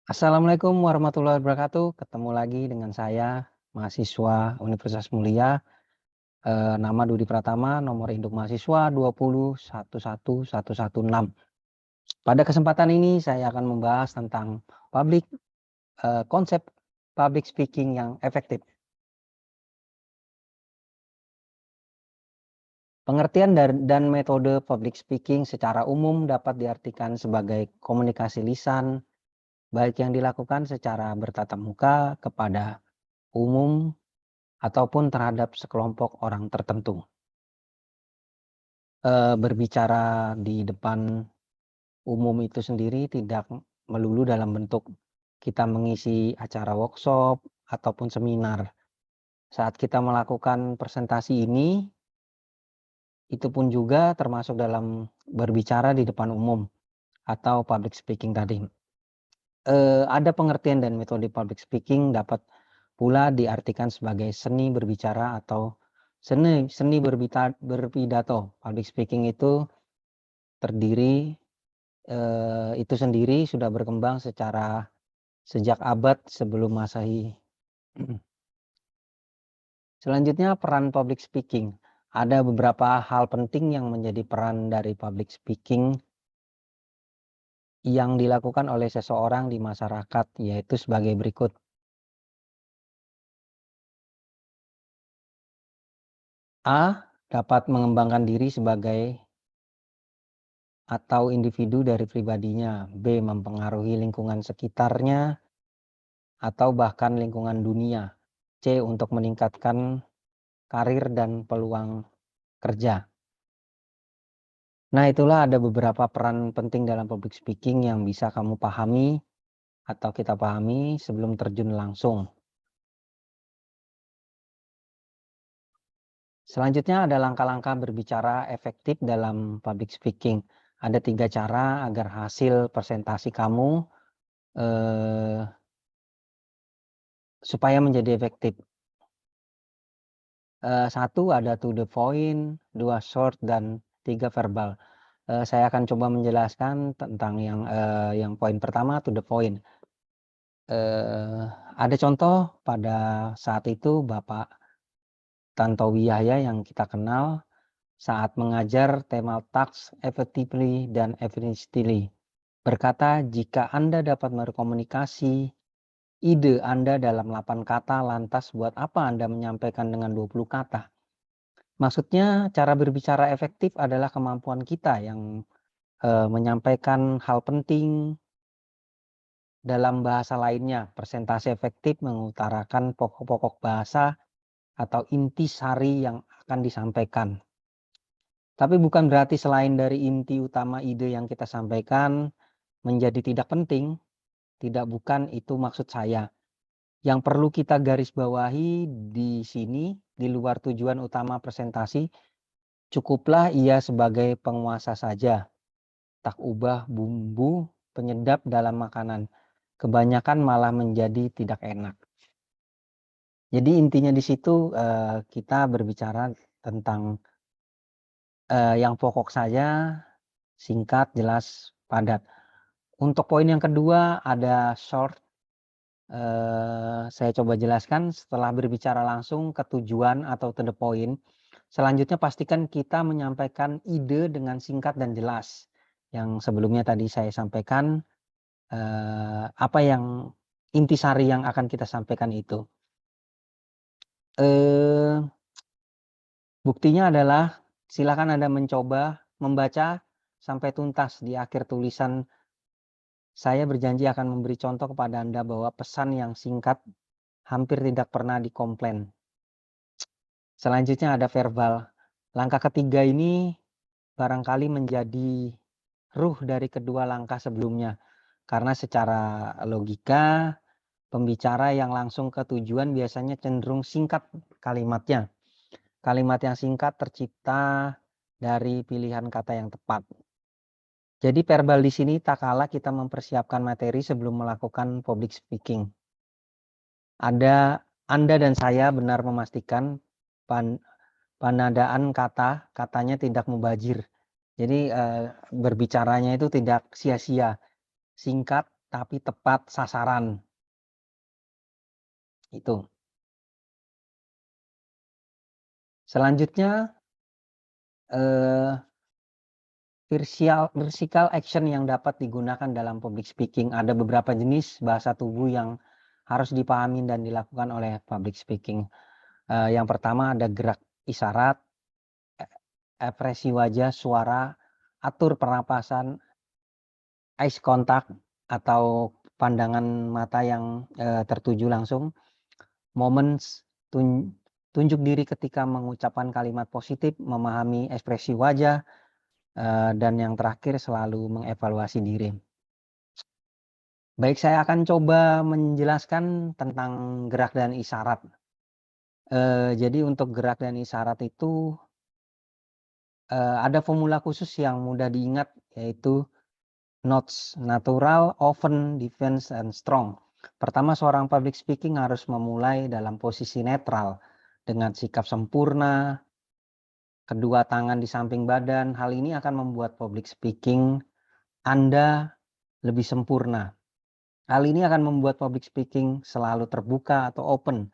Assalamualaikum warahmatullahi wabarakatuh. Ketemu lagi dengan saya, mahasiswa Universitas Mulia, nama Dudi Pratama, nomor induk mahasiswa 2011116. Pada kesempatan ini saya akan membahas tentang konsep public speaking yang efektif. Pengertian dan metode public speaking secara umum dapat diartikan sebagai komunikasi lisan, baik yang dilakukan secara bertatap muka kepada umum ataupun terhadap sekelompok orang tertentu. Berbicara di depan umum itu sendiri tidak melulu dalam bentuk kita mengisi acara workshop ataupun seminar. Saat kita melakukan presentasi ini, itu pun juga termasuk dalam berbicara di depan umum atau public speaking tadi. Ada pengertian dan metode public speaking dapat pula diartikan sebagai seni berbicara atau seni berpidato. Public speaking itu terdiri itu sendiri sudah berkembang sejak abad sebelum Masehi. Selanjutnya peran public speaking. Ada beberapa hal penting yang menjadi peran dari public speaking yang dilakukan oleh seseorang di masyarakat, yaitu sebagai berikut. A. Dapat mengembangkan diri sebagai atau individu dari pribadinya. B. Mempengaruhi lingkungan sekitarnya atau bahkan lingkungan dunia. C. Untuk meningkatkan karir dan peluang kerja. Nah, itulah ada beberapa peran penting dalam public speaking yang bisa kamu pahami atau kita pahami sebelum terjun langsung. Selanjutnya ada langkah-langkah berbicara efektif dalam public speaking. Ada 3 cara agar hasil presentasi kamu supaya menjadi efektif. 1 ada to the point, 2 short, dan 3 verbal. Saya akan coba menjelaskan tentang yang poin pertama, to the point. Ada contoh pada saat itu Bapak Tantowi Yahya yang kita kenal saat mengajar tema task effectively dan efficiently. Berkata, jika Anda dapat berkomunikasi ide Anda dalam 8 kata, lantas buat apa Anda menyampaikan dengan 20 kata? Maksudnya cara berbicara efektif adalah kemampuan kita yang menyampaikan hal penting dalam bahasa lainnya. Presentasi efektif mengutarakan pokok-pokok bahasa atau inti sari yang akan disampaikan. Tapi bukan berarti selain dari inti utama ide yang kita sampaikan menjadi tidak penting. Tidak, bukan itu maksud saya. Yang perlu kita garis bawahi di sini, di luar tujuan utama presentasi, cukuplah ia sebagai penguasa saja. Tak ubah bumbu penyedap dalam makanan. Kebanyakan malah menjadi tidak enak. Jadi intinya di situ kita berbicara tentang yang pokok saja, singkat, jelas, padat. Untuk poin yang kedua ada short. Saya coba jelaskan setelah berbicara langsung ke tujuan atau to the point. Selanjutnya pastikan kita menyampaikan ide dengan singkat dan jelas. Yang sebelumnya tadi saya sampaikan apa yang intisari yang akan kita sampaikan itu. Buktinya adalah silakan Anda mencoba membaca sampai tuntas. Di akhir tulisan saya berjanji akan memberi contoh kepada Anda bahwa pesan yang singkat hampir tidak pernah dikomplain. Selanjutnya ada verbal. Langkah ketiga ini barangkali menjadi ruh dari kedua langkah sebelumnya. Karena secara logika, pembicara yang langsung ke tujuan biasanya cenderung singkat kalimatnya. Kalimat yang singkat tercipta dari pilihan kata yang tepat. Jadi verbal di sini tak kalah kita mempersiapkan materi sebelum melakukan public speaking. Anda dan saya benar memastikan penadaan katanya tidak mubazir. Jadi berbicaranya itu tidak sia-sia, singkat, tapi tepat sasaran. Itu. Selanjutnya, vertical action yang dapat digunakan dalam public speaking. Ada beberapa jenis bahasa tubuh yang harus dipahami dan dilakukan oleh public speaking. Yang pertama ada gerak isyarat, ekspresi wajah, suara, atur pernapasan, eye contact atau pandangan mata yang tertuju langsung, moments, tunjuk diri ketika mengucapkan kalimat positif, memahami ekspresi wajah, dan yang terakhir selalu mengevaluasi diri. Baik, saya akan coba menjelaskan tentang gerak dan isyarat. Jadi untuk gerak dan isyarat itu ada formula khusus yang mudah diingat, yaitu NOTS, natural, often, defense, and strong. Pertama, seorang public speaking harus memulai dalam posisi netral dengan sikap sempurna, kedua tangan di samping badan. Hal ini akan membuat public speaking Anda lebih sempurna. Hal ini akan membuat public speaking selalu terbuka atau open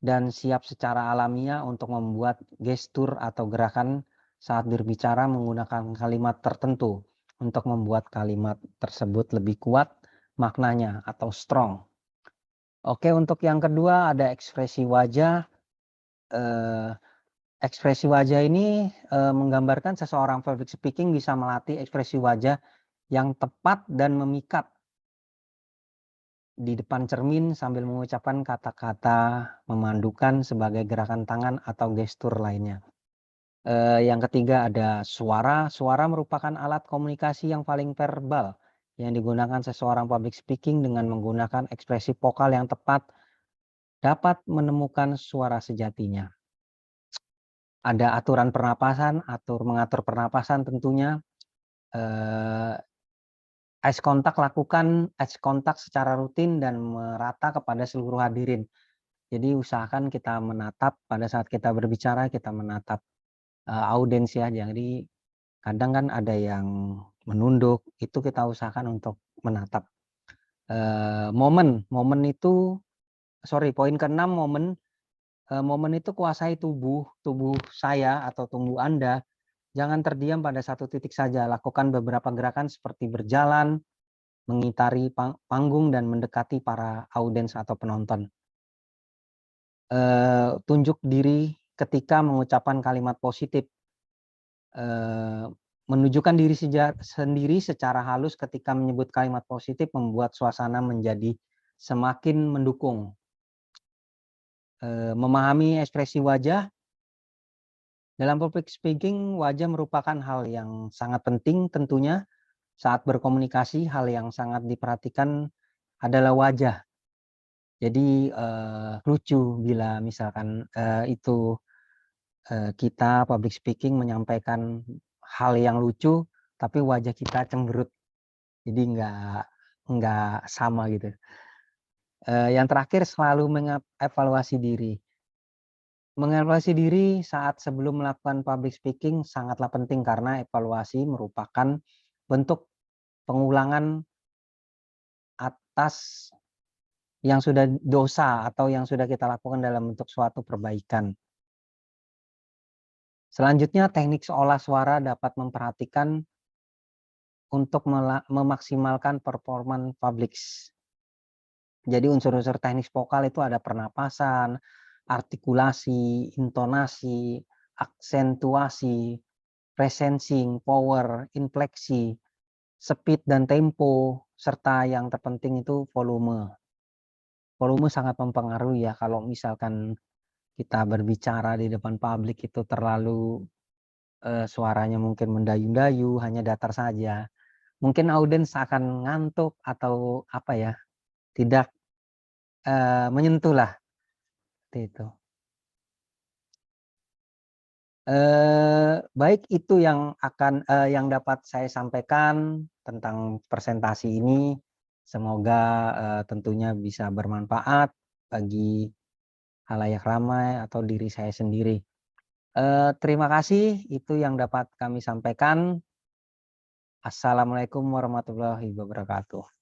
dan siap secara alamiah untuk membuat gestur atau gerakan saat berbicara menggunakan kalimat tertentu untuk membuat kalimat tersebut lebih kuat maknanya atau strong. Oke, untuk yang kedua ada ekspresi wajah. Ekspresi wajah ini menggambarkan seseorang public speaking bisa melatih ekspresi wajah yang tepat dan memikat di depan cermin sambil mengucapkan kata-kata memandukan sebagai gerakan tangan atau gestur lainnya. Yang ketiga ada suara. Suara merupakan alat komunikasi yang paling verbal yang digunakan seseorang public speaking dengan menggunakan ekspresi vokal yang tepat dapat menemukan suara sejatinya. Ada aturan pernapasan, mengatur pernapasan tentunya. Lakukan eye contact secara rutin dan merata kepada seluruh hadirin. Jadi usahakan kita menatap pada saat kita berbicara, kita menatap audiens ya. Jadi kadang kan ada yang menunduk, itu kita usahakan untuk menatap. Momen itu, poin ke-6 momen itu kuasai tubuh saya atau tubuh Anda. Jangan terdiam pada satu titik saja. Lakukan beberapa gerakan seperti berjalan, mengitari panggung dan mendekati para audiens atau penonton. Tunjuk diri ketika mengucapkan kalimat positif. Menunjukkan diri sendiri secara halus ketika menyebut kalimat positif membuat suasana menjadi semakin mendukung. Memahami ekspresi wajah. Dalam public speaking, wajah merupakan hal yang sangat penting tentunya. Saat berkomunikasi, hal yang sangat diperhatikan adalah wajah. Jadi lucu bila misalkan itu kita public speaking menyampaikan hal yang lucu, tapi wajah kita cemberut. Jadi nggak sama gitu. Yang terakhir selalu mengevaluasi diri. Mengevaluasi diri saat sebelum melakukan public speaking sangatlah penting karena evaluasi merupakan bentuk pengulangan atas yang sudah dosa atau yang sudah kita lakukan dalam bentuk suatu perbaikan. Selanjutnya, teknik olah suara dapat memperhatikan untuk memaksimalkan performan publik. Jadi unsur-unsur teknik vokal itu ada pernapasan, artikulasi, intonasi, aksentuasi, presensing, power, infleksi, speed dan tempo, serta yang terpenting itu volume. Volume sangat mempengaruhi ya, kalau misalkan kita berbicara di depan publik itu terlalu suaranya mungkin mendayu-dayu, hanya datar saja. Mungkin audiens akan ngantuk atau apa ya, tidak menyentuh lah, seperti itu. Baik, itu yang dapat saya sampaikan tentang presentasi ini. Semoga tentunya bisa bermanfaat bagi khalayak ramai atau diri saya sendiri. Terima kasih, itu yang dapat kami sampaikan. Assalamualaikum warahmatullahi wabarakatuh.